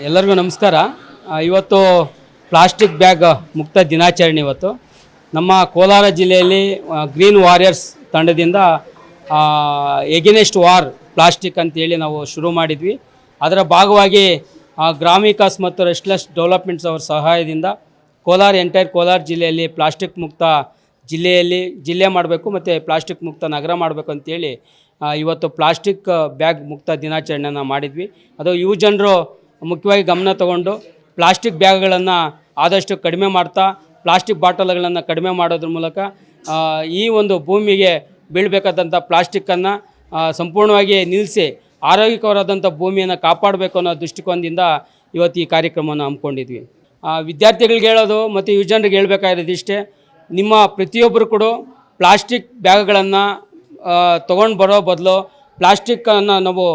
ಎಲ್ಲರಿಗೂ ನಮಸ್ಕಾರ. ಇವತ್ತು ಪ್ಲಾಸ್ಟಿಕ್ ಬ್ಯಾಗ್ ಮುಕ್ತ ದಿನಾಚರಣೆ. ಇವತ್ತು ನಮ್ಮ ಕೋಲಾರ ಜಿಲ್ಲೆಯಲ್ಲಿ ಗ್ರೀನ್ ವಾರಿಯರ್ಸ್ ತಂಡದಿಂದ ಎಗೇನೆಸ್ಟ್ ವಾರ್ ಪ್ಲಾಸ್ಟಿಕ್ ಅಂತೇಳಿ ನಾವು ಶುರು ಮಾಡಿದ್ವಿ. ಅದರ ಭಾಗವಾಗಿ ಗ್ರಾಮಿಕಾಸ್ ಮತ್ತು ರೆಸ್ಟ್ಲೆಸ್ ಡೆವಲಪ್ಮೆಂಟ್ಸ್ ಅವರ ಸಹಾಯದಿಂದ ಕೋಲಾರ ಜಿಲ್ಲೆಯಲ್ಲಿ ಪ್ಲಾಸ್ಟಿಕ್ ಮುಕ್ತ ಜಿಲ್ಲೆ ಮಾಡಬೇಕು ಮತ್ತು ಪ್ಲಾಸ್ಟಿಕ್ ಮುಕ್ತ ನಗರ ಮಾಡಬೇಕು ಅಂತೇಳಿ ಇವತ್ತು ಪ್ಲಾಸ್ಟಿಕ್ ಬ್ಯಾಗ್ ಮುಕ್ತ ದಿನಾಚರಣೆಯನ್ನು ಮಾಡಿದ್ವಿ. ಅದು ಯುವ ಜನರು ಮುಖ್ಯವಾಗಿ ಗಮನ ತಗೊಂಡು ಪ್ಲಾಸ್ಟಿಕ್ ಬ್ಯಾಗ್ಗಳನ್ನು ಆದಷ್ಟು ಕಡಿಮೆ ಮಾಡ್ತಾ ಪ್ಲಾಸ್ಟಿಕ್ ಬಾಟಲ್ಗಳನ್ನು ಕಡಿಮೆ ಮಾಡೋದ್ರ ಮೂಲಕ ಈ ಒಂದು ಭೂಮಿಗೆ ಬೀಳಬೇಕಾದಂಥ ಪ್ಲಾಸ್ಟಿಕ್ಕನ್ನು ಸಂಪೂರ್ಣವಾಗಿ ನಿಲ್ಲಿಸಿ ಆರೋಗ್ಯಕರವಾದಂಥ ಭೂಮಿಯನ್ನು ಕಾಪಾಡಬೇಕು ಅನ್ನೋ ದೃಷ್ಟಿಕೋನದಿಂದ ಇವತ್ತು ಈ ಕಾರ್ಯಕ್ರಮವನ್ನು ಹಮ್ಮಿಕೊಂಡಿದ್ವಿ. ವಿದ್ಯಾರ್ಥಿಗಳಿಗೆ ಹೇಳೋದು ಮತ್ತು ಯುವ ಜನರಿಗೆ ಹೇಳಬೇಕಾಗಿರೋದು ಇಷ್ಟೇ, ನಿಮ್ಮ ಪ್ರತಿಯೊಬ್ಬರು ಕೂಡ ಪ್ಲಾಸ್ಟಿಕ್ ಬ್ಯಾಗ್ಗಳನ್ನು ತೊಗೊಂಡು ಬರೋ ಬದಲು ಪ್ಲಾಸ್ಟಿಕ್ಕನ್ನು ನಾವು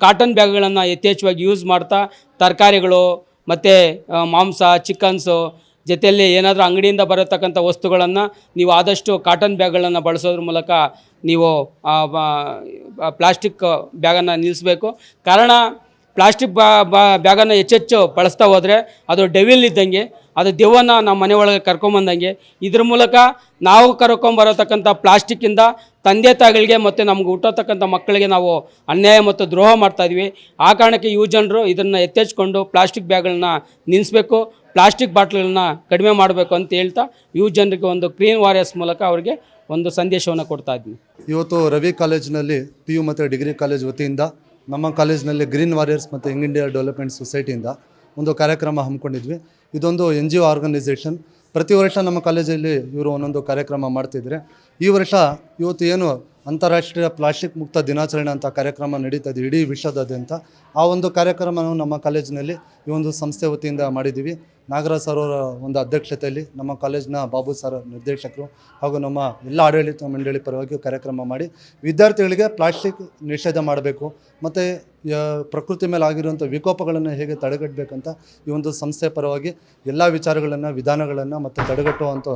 ಕಾಟನ್ ಬ್ಯಾಗ್ಗಳನ್ನು ಯಥೇಚ್ಛವಾಗಿ ಯೂಸ್ ಮಾಡ್ತಾ ತರಕಾರಿಗಳು ಮತ್ತು ಮಾಂಸ ಚಿಕನ್ಸು ಜೊತೆಯಲ್ಲಿ ಏನಾದರೂ ಅಂಗಡಿಯಿಂದ ಬರತಕ್ಕಂಥ ವಸ್ತುಗಳನ್ನು ನೀವು ಆದಷ್ಟು ಕಾಟನ್ ಬ್ಯಾಗ್ಗಳನ್ನು ಬಳಸೋದ್ರ ಮೂಲಕ ನೀವು ಪ್ಲಾಸ್ಟಿಕ್ ಬ್ಯಾಗನ್ನು ನಿಲ್ಲಿಸಬೇಕು. ಕಾರಣ ಪ್ಲಾಸ್ಟಿಕ್ ಬ್ಯಾಗನ್ನು ಹೆಚ್ಚೆಚ್ಚು ಬಳಸ್ತಾ ಹೋದರೆ ಅದು ಡೆವಿಲ್ ಇದ್ದಂಗೆ, ಅದು ದೆವ್ವನ್ನು ನಮ್ಮ ಮನೆ ಒಳಗೆ ಕರ್ಕೊಂಬಂದಂಗೆ. ಇದ್ರ ಮೂಲಕ ನಾವು ಕರ್ಕೊಂಬರತಕ್ಕಂಥ ಪ್ಲಾಸ್ಟಿಕ್ಕಿಂದ ತಂದೆ ತಾಯಿಗಳಿಗೆ ಮತ್ತು ನಮ್ಗೆ ಹುಟ್ಟತಕ್ಕಂಥ ಮಕ್ಕಳಿಗೆ ನಾವು ಅನ್ಯಾಯ ಮತ್ತು ದ್ರೋಹ ಮಾಡ್ತಾಯಿದ್ವಿ. ಆ ಕಾರಣಕ್ಕೆ ಯುವ ಜನರು ಇದನ್ನು ಎತ್ತೆಚ್ಕೊಂಡು ಪ್ಲಾಸ್ಟಿಕ್ ಬ್ಯಾಗ್ಗಳನ್ನ ನಿಲ್ಲಿಸಬೇಕು, ಪ್ಲಾಸ್ಟಿಕ್ ಬಾಟ್ಲುಗಳನ್ನ ಕಡಿಮೆ ಮಾಡಬೇಕು ಅಂತ ಹೇಳ್ತಾ ಯುವ ಜನರಿಗೆ ಒಂದು ಗ್ರೀನ್ ವಾರಿಯರ್ಸ್ ಮೂಲಕ ಅವರಿಗೆ ಒಂದು ಸಂದೇಶವನ್ನು ಕೊಡ್ತಾ ಇದ್ವಿ. ಇವತ್ತು ರವಿ ಕಾಲೇಜಿನಲ್ಲಿ PU ಮತ್ತು ಡಿಗ್ರಿ ಕಾಲೇಜ್ ವತಿಯಿಂದ ನಮ್ಮ ಕಾಲೇಜಿನಲ್ಲಿ ಗ್ರೀನ್ ವಾರಿಯರ್ಸ್ ಮತ್ತು ಯಂಗ್ ಇಂಡಿಯಾ ಡೆವಲಪ್ಮೆಂಟ್ ಸೊಸೈಟಿಯಿಂದ ಒಂದು ಕಾರ್ಯಕ್ರಮ ಹಮ್ಮಿಕೊಂಡಿದ್ವಿ. ಇದೊಂದು NGO ಆರ್ಗನೈಸೇಷನ್. ಪ್ರತಿ ವರ್ಷ ನಮ್ಮ ಕಾಲೇಜಲ್ಲಿ ಇವರು ಒಂದೊಂದು ಕಾರ್ಯಕ್ರಮ ಮಾಡ್ತಿದ್ದಾರೆ. ಈ ವರ್ಷ ಇವತ್ತು ಏನು ಅಂತಾರಾಷ್ಟ್ರೀಯ ಪ್ಲಾಸ್ಟಿಕ್ ಮುಕ್ತ ದಿನಾಚರಣೆ ಅಂತ ಕಾರ್ಯಕ್ರಮ ನಡೀತಾ ಇದೆ ಇಡೀ ವಿಶ್ವದಾದ್ಯಂತ. ಆ ಒಂದು ಕಾರ್ಯಕ್ರಮವನ್ನು ನಮ್ಮ ಕಾಲೇಜಿನಲ್ಲಿ ಈ ಒಂದು ಸಂಸ್ಥೆ ವತಿಯಿಂದ ಮಾಡಿದ್ದೀವಿ. ನಾಗರಾಜ್ ಸರ್ ಅವರ ಒಂದು ಅಧ್ಯಕ್ಷತೆಯಲ್ಲಿ ನಮ್ಮ ಕಾಲೇಜಿನ ಬಾಬು ಸರ್ ನಿರ್ದೇಶಕರು ಹಾಗೂ ನಮ್ಮ ಎಲ್ಲ ಆಡಳಿತ ಮಂಡಳಿ ಪರವಾಗಿ ಕಾರ್ಯಕ್ರಮ ಮಾಡಿ ವಿದ್ಯಾರ್ಥಿಗಳಿಗೆ ಪ್ಲಾಸ್ಟಿಕ್ ನಿಷೇಧ ಮಾಡಬೇಕು ಮತ್ತು ಪ್ರಕೃತಿ ಮೇಲೆ ಆಗಿರುವಂಥ ವಿಕೋಪಗಳನ್ನು ಹೇಗೆ ತಡೆಗಟ್ಟಬೇಕಂತ ಈ ಒಂದು ಸಂಸ್ಥೆ ಪರವಾಗಿ ಎಲ್ಲ ವಿಚಾರಗಳನ್ನು ವಿಧಾನಗಳನ್ನು ಮತ್ತು ತಡೆಗಟ್ಟುವಂಥ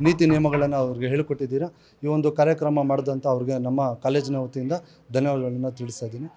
ನೀತಿ ನಿಯಮಗಳನ್ನು ಅವ್ರಿಗೆ ಹೇಳಿಕೊಟ್ಟಿದ್ದೀರಾ. ಈ ಒಂದು ಕಾರ್ಯಕ್ರಮ ಮಾಡಿದಂಥ ಅವ್ರಿಗೆ ನಮ್ಮ ಕಾಲೇಜಿನ ವತಿಯಿಂದ ಧನ್ಯವಾದಗಳನ್ನು ತಿಳಿಸ್ತಾ ಇದ್ದೀನಿ.